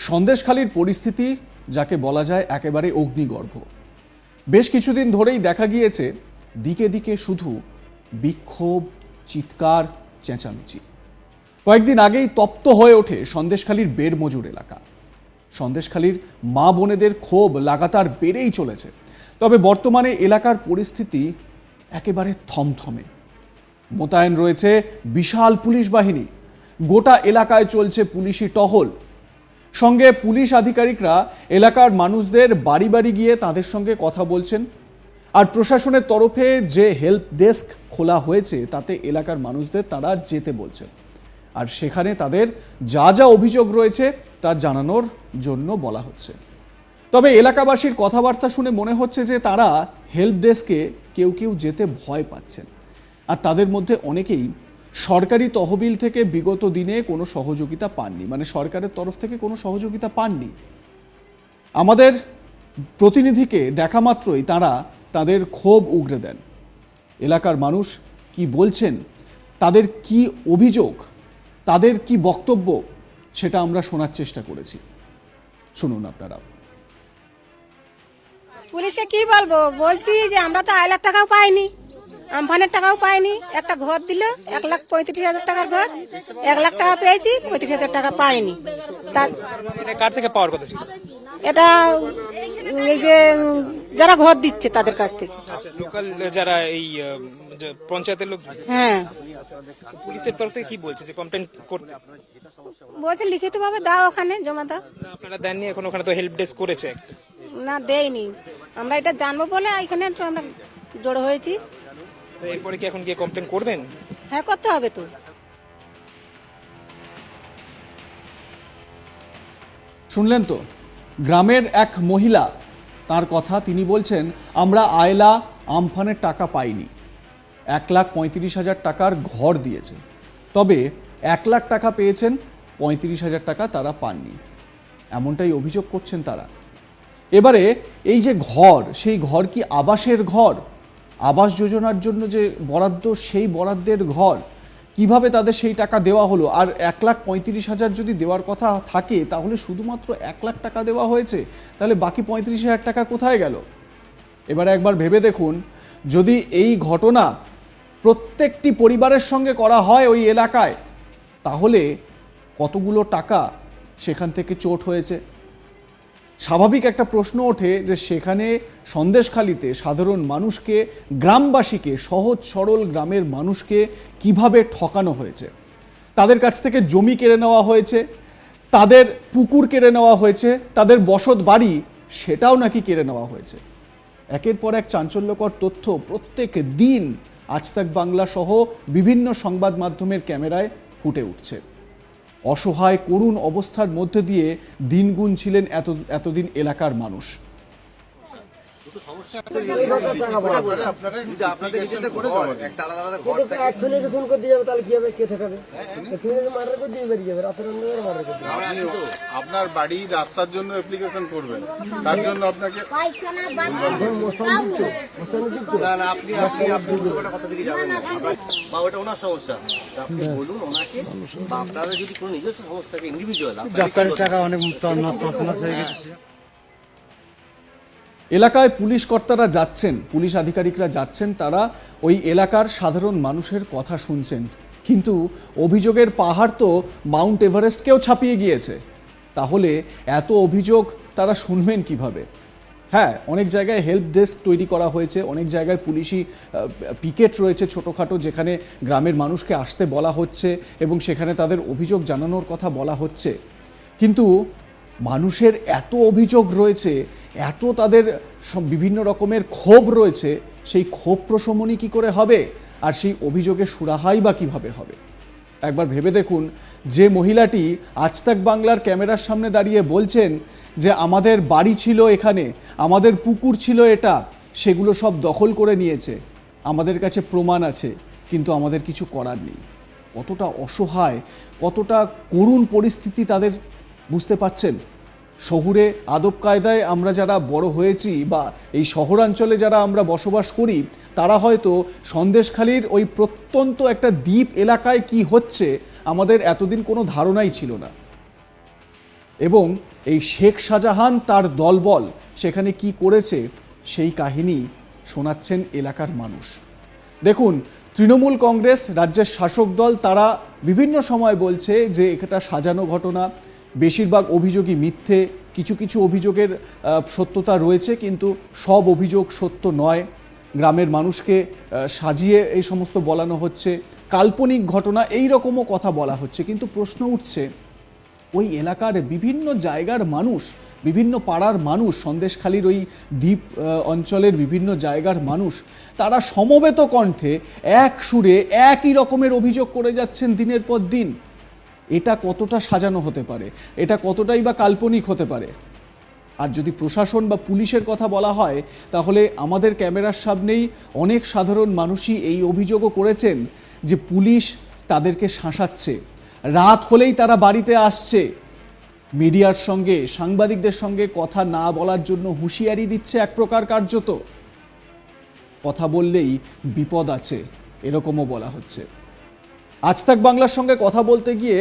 সন্দেশখালীর পরিস্থিতি যাকে বলা যায় একেবারে অগ্নিগর্ভ। বেশ কিছুদিন ধরেই দেখা গিয়েছে দিকে দিকে শুধু বিক্ষোভ, চিৎকার, চেঁচামেচি। কয়েকদিন আগেই তপ্ত হয়ে ওঠে সন্দেশখালীর বেড়মজুর এলাকা। সন্দেশখালীর মা বোনেদের ক্ষোভ লাগাতার বেড়েই চলেছে। তবে বর্তমানে এলাকার পরিস্থিতি একেবারে থমথমে। মোতায়েন রয়েছে বিশাল পুলিশ বাহিনী, গোটা এলাকায় চলছে পুলিশি টহল। সঙ্গে পুলিশ আধিকারিকরা এলাকার মানুষদের বাড়ি বাড়ি গিয়ে তাদের সঙ্গে কথা বলছেন। আর প্রশাসনের তরফে যে হেল্প ডেস্ক খোলা হয়েছে তাতে এলাকার মানুষদের তারা যেতে বলছেন। আর সেখানে তাদের যা যা অভিযোগ রয়েছে তা জানানোর জন্য বলা হচ্ছে। তবে এলাকাবাসীর কথাবার্তা শুনে মনে হচ্ছে যে তারা হেল্প ডেস্কে কেউ কেউ যেতে ভয় পাচ্ছেন। আর তাদের মধ্যে অনেকেই সরকারি তহবিল থেকে বিগত দিনে কোনো সহযোগিতা পাননি, মানে সরকারের তরফ থেকে কোনো সহযোগিতা পাননি। আমাদের প্রতিনিধিকে দেখা মাত্রই তারা তাদের ক্ষোভ উগরে দেন। এলাকার মানুষ কি বলছেন, তাদের কি অভিযোগ, তাদের কি বক্তব্য, সেটা আমরা শোনার চেষ্টা করেছি। শুনুন আপনারা। পুলিশকে কি বলবো, বলছি যে আমরা তো 1,00,000 টাকাও পাইনি, আমফানের টাকাও পাইনি। একটা ঘর দিল 1,35,000 টাকার ঘর, 1,00,000 টাকা পেয়েছি, 35,000 টাকা পাইনি। কার থেকে পাওয়ার কথা ছিল? এটা এই যে যারা ঘর দিচ্ছে তাদের কাছ থেকে। লোকাল যারা এই পঞ্চায়েতের লোক। হ্যাঁ, পুলিশের তরফ থেকে কি বলছে যে কমপ্লেন করতে? বলছে লিখিত ভাবে দাও, ওখানে জমা দাও। আপনারা দেননি এখন? ওখানে তো হেল্প ডেস্ক করেছে একটা। না, দেয়নি। আমরা এটা জানবো বলে এখানে আমরা জড়ো হয়েছি। তো এরপরে কি এখন গিয়ে কমপ্লেন করবেন? হ্যাঁ, করতে হবে তো। শুনলেন তো, গ্রামের এক মহিলা, তার কথা। তিনি বলছেন, আমরা আয়লা আমফানের টাকা পাইনি। 1,35,000 টাকার ঘর দিয়েছে, তবে 1,00,000 টাকা পেয়েছেন, 35,000 টাকা তারা পাননি। এমনটাই অভিযোগ করছেন তারা। এবারে এই যে ঘর, সেই ঘর কি আবাসের ঘর? আবাস যোজনার জন্য যে বরাদ্দ, সেই বরাদ্দের ঘর কিভাবে তাদের সেই টাকা দেওয়া হলো? আর 1,35,000 যদি দেওয়ার কথা থাকে তাহলে শুধুমাত্র 1,00,000 টাকা দেওয়া হয়েছে, তাহলে বাকি 35,000 টাকা কোথায় গেল? এবারে একবার ভেবে দেখুন, যদি এই ঘটনা প্রত্যেকটি পরিবারের সঙ্গে করা হয় ওই এলাকায়, তাহলে কতগুলো টাকা সেখান থেকে চোট হয়েছে। স্বাভাবিক একটা প্রশ্ন ওঠে যে সেখানে সন্দেশখালীতে সাধারণ মানুষকে, গ্রামবাসীকে, সহজ সরল গ্রামের মানুষকে কিভাবে ঠকানো হয়েছে। তাদের কাছ থেকে জমি কেড়ে নেওয়া হয়েছে, তাদের পুকুর কেড়ে নেওয়া হয়েছে, তাদের বসত বাড়ি সেটাও নাকি কেড়ে নেওয়া হয়েছে। একের পর এক চাঞ্চল্যকর তথ্য প্রত্যেক দিন আজ তাক বাংলা সহ বিভিন্ন সংবাদ মাধ্যমের ক্যামেরায় ফুটে উঠছে। অসহায় করুণ অবস্থার মধ্যে দিয়ে দিন গুনছিলেন এতদিন এলাকার মানুষ। আপনার বাড়ি রাস্তার জন্য অ্যাপ্লিকেশন করবেন, তার জন্য আপনাকে কথা দিকে যাবেন না, বা ওটা ওনার সমস্যা। আপনি বলুন ওনাকে, বা আপনারা যদি কোনো নিজস্ব সমস্যা থাকে ইন্ডিভিজুয়াল, টাকা অনেক হয়ে গেছে। এলাকায় পুলিশ কর্তারা যাচ্ছেন, পুলিশ আধিকারিকরা যাচ্ছেন, তারা ওই এলাকার সাধারণ মানুষের কথা শুনছেন। কিন্তু অভিযোগের পাহাড় তো মাউন্ট এভারেস্টকেও ছাপিয়ে গিয়েছে। তাহলে এত অভিযোগ তারা শুনবেন কিভাবে? হ্যাঁ, অনেক জায়গায় হেল্প ডেস্ক তৈরি করা হয়েছে, অনেক জায়গায় পুলিশি পিকেট রয়েছে ছোটোখাটো, যেখানে গ্রামের মানুষকে আসতে বলা হচ্ছে এবং সেখানে তাদের অভিযোগ জানানোর কথা বলা হচ্ছে। কিন্তু মানুষের এত অভিযোগ রয়েছে, এত তাদের বিভিন্ন রকমের ক্ষোভ রয়েছে, সেই ক্ষোভ প্রশমনই কী করে হবে? আর সেই অভিযোগের সুরাহাই বা কীভাবে হবে? একবার ভেবে দেখুন, যে মহিলাটি আজ তাক বাংলার ক্যামেরার সামনে দাঁড়িয়ে বলছেন যে আমাদের বাড়ি ছিল এখানে, আমাদের পুকুর ছিল এটা, সেগুলো সব দখল করে নিয়েছে, আমাদের কাছে প্রমাণ আছে, কিন্তু আমাদের কিছু করার নেই। কতটা অসহায়, কতটা করুণ পরিস্থিতি তাদের, বুঝতে পারছেন? শহুরে আদব কায়দায় আমরা যারা বড় হয়েছি বা এই শহরাঞ্চলে যারা আমরা বসবাস করি, তারা হয়তো সন্দেশখালীর ওই প্রত্যন্ত একটা দ্বীপ এলাকায় কি হচ্ছে আমাদের এতদিন কোনো ধারণাই ছিল না। এবং এই শেখ শাহজাহান তার দলবল সেখানে কি করেছে সেই কাহিনী শোনাচ্ছেন এলাকার মানুষ। দেখুন, তৃণমূল কংগ্রেস রাজ্যের শাসক দল তারা বিভিন্ন সময় বলছে যে এটা সাজানো ঘটনা, বেশিরভাগ অভিযোগই মিথ্যে, কিছু কিছু অভিযোগের সত্যতা রয়েছে কিন্তু সব অভিযোগ সত্য নয়, গ্রামের মানুষকে সাজিয়ে এই সমস্ত বলানো হচ্ছে, কাল্পনিক ঘটনা এই রকমও কথা বলা হচ্ছে। কিন্তু প্রশ্ন উঠছে, ওই এলাকার বিভিন্ন জায়গার মানুষ, বিভিন্ন পাড়ার মানুষ, সন্দেশখালীর ওই দ্বীপ অঞ্চলের বিভিন্ন জায়গার মানুষ, তারা সমবেত কণ্ঠে এক সুরে একই রকমের অভিযোগ করে যাচ্ছেন দিনের পর দিন। এটা কতটা সাজানো হতে পারে, এটা কতটাই বা কাল্পনিক হতে পারে? আর যদি প্রশাসন বা পুলিশের কথা বলা হয়, তাহলে আমাদের ক্যামেরার সামনেই অনেক সাধারণ মানুষই এই অভিযোগও করেছেন যে পুলিশ তাদেরকে শাসাচ্ছে, রাত হলেই তারা বাড়িতে আসছে, মিডিয়ার সঙ্গে, সাংবাদিকদের সঙ্গে কথা না বলার জন্য হুঁশিয়ারি দিচ্ছে এক প্রকার, কার্যত কথা বললেই বিপদ আছে এরকমও বলা হচ্ছে। আজ তাক বাংলার সঙ্গে কথা বলতে গিয়ে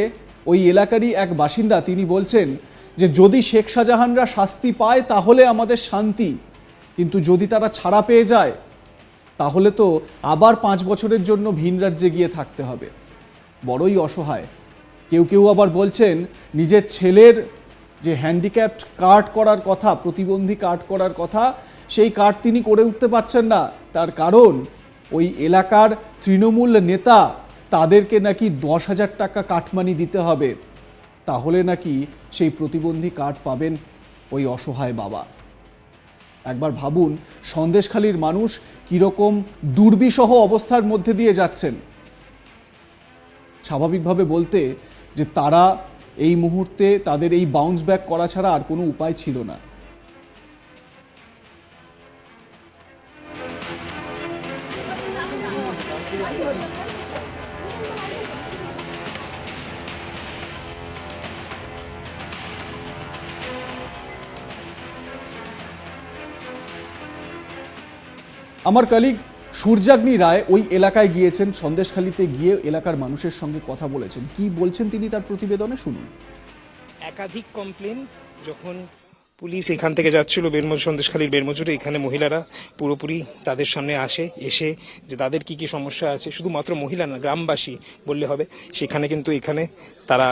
ওই এলাকারই এক বাসিন্দা তিনি বলছেন যে যদি শেখ শাহজাহানরা শাস্তি পায় তাহলে আমাদের শান্তি, কিন্তু যদি তারা ছাড়া পেয়ে যায় তাহলে তো আবার 5 বছরের জন্য ভিন রাজ্যে গিয়ে থাকতে হবে। বড়ই অসহায়। কেউ কেউ আবার বলছেন নিজের ছেলের যে হ্যান্ডিক্যাপড কার্ড করার কথা, প্রতিবন্ধী কার্ড করার কথা, সেই কার্ড তিনি করে উঠতে পারছেন না। তার কারণ ওই এলাকার তৃণমূল নেতা তাদেরকে নাকি 10,000 টাকা কাটমানি দিতে হবে, তাহলে নাকি সেই প্রতিবন্ধী কার্ড পাবেন ওই অসহায় বাবা। একবার ভাবুন, সন্দেশখালীর মানুষ কীরকম দুর্বিষহ অবস্থার মধ্যে দিয়ে যাচ্ছেন। স্বাভাবিকভাবে বলতে যে তারা এই মুহূর্তে তাদের এই বাউন্স ব্যাক করা ছাড়া আর কোনো উপায় ছিল না। আমার কলিগ সূর্যাগ্নি রায় ওই এলাকায় গিয়েছেন, সন্দেশখালীতে গিয়ে এলাকার মানুষের সঙ্গে কথা বলেছেন। কি বলছেন তিনি তার প্রতিবেদনে শুনুন। একাধিক কমপ্লেন যখন পুলিশ এখান থেকে যাচ্ছিল সন্দেশখালীর বেরমজুরে, এখানে মহিলারা পুরোপুরি তাদের সামনে এসে যে তাদের কি কি সমস্যা আছে, শুধুমাত্র মহিলা না গ্রামবাসী বললে হবে, সেখানে কিন্তু এখানে তারা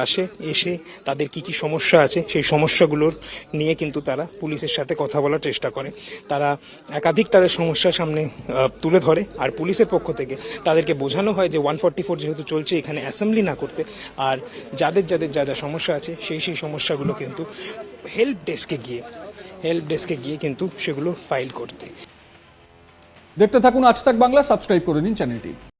এসে তাদের কি কি সমস্যা আছে সেই সমস্যাগুলোর নিয়ে কিন্তু তারা পুলিশের সাথে কথা বলার চেষ্টা করে। তারা একাধিক তাদের সমস্যা সামনে তুলে ধরে, আর পুলিশের পক্ষ থেকে তাদেরকে বোঝানো হয় যে 144 যেহেতু চলছে এখানে অ্যাসেম্বলি না করতে, আর যাদের যা যা সমস্যা আছে সেই সমস্যাগুলো কিন্তু হেল্প ডেস্কে গিয়ে কিন্তু সেগুলো ফাইল করতে। দেখতে থাকুন আজ তাক বাংলা, সাবস্ক্রাইব করে নিন চ্যানেলটি।